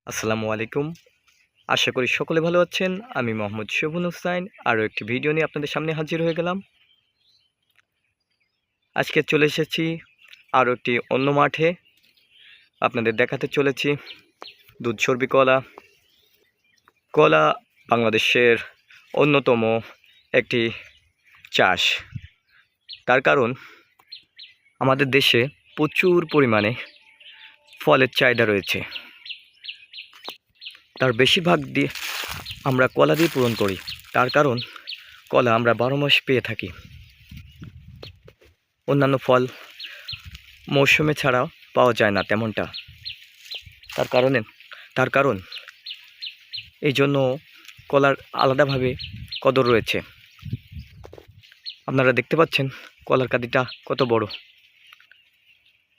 আসসালামু আলাইকুম। আশা করি সকলে ভালো আছেন। আমি মোহাম্মদ শোভন হোসাইন আরও একটি ভিডিও নিয়ে আপনাদের সামনে হাজির হয়ে গেলাম। আজকে চলে এসেছি আরও একটি অন্য মাঠে। আপনাদের দেখাতে চলেছি দুধসর্বী কলা। কলা বাংলাদেশের অন্যতম একটি চাষ। তার কারণ আমাদের দেশে প্রচুর পরিমাণে ফলের চাহিদা রয়েছে। তার বেশিরভাগ দিয়ে আমরা কলা দিয়ে পূরণ করি। তার কারণ কলা আমরা 12 মাস পেয়ে থাকি। অন্যান্য ফল মৌসুমে ছাড়া পাওয়া যায় না তেমনটা। তার কারণ এই জন্য কলার আলাদাভাবে কদর রয়েছে। আপনারা দেখতে পাচ্ছেন কলার কাঁদিটা কত বড়।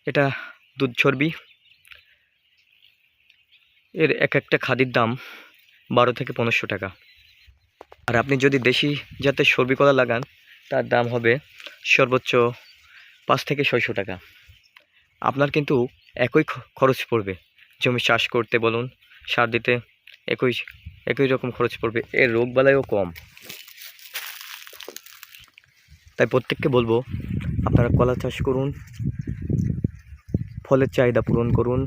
এটা দুধসর্বী। এর এক একটা খাদির দাম 12 থেকে 1500 টাকা। আর আপনি যদি দেশি জাতের সর্বী কলা লাগান তার দাম হবে সর্বোচ্চ 5 থেকে 600 টাকা। আপনার কিন্তু একই খরচ পড়বে। জমি চাষ করতে বলুন, সার দিতে একই রকম খরচ পড়বে। এর রোগবালাইও কম। তাই প্রত্যেককে বলবো আপনারা কলা চাষ করুন, ফলের চাহিদা পূরণ করুন,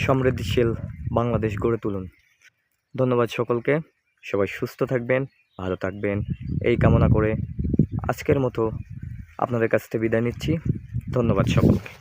সমৃদ্ধিশীল বাংলাদেশ গড়ে তুলুন। ধন্যবাদ সকলকে। সবাই সুস্থ থাকবেন, ভালো থাকবেন এই কামনা করে আজকের মতো আপনাদের কাছ থেকে বিদায় নিচ্ছি। ধন্যবাদ সকলকে।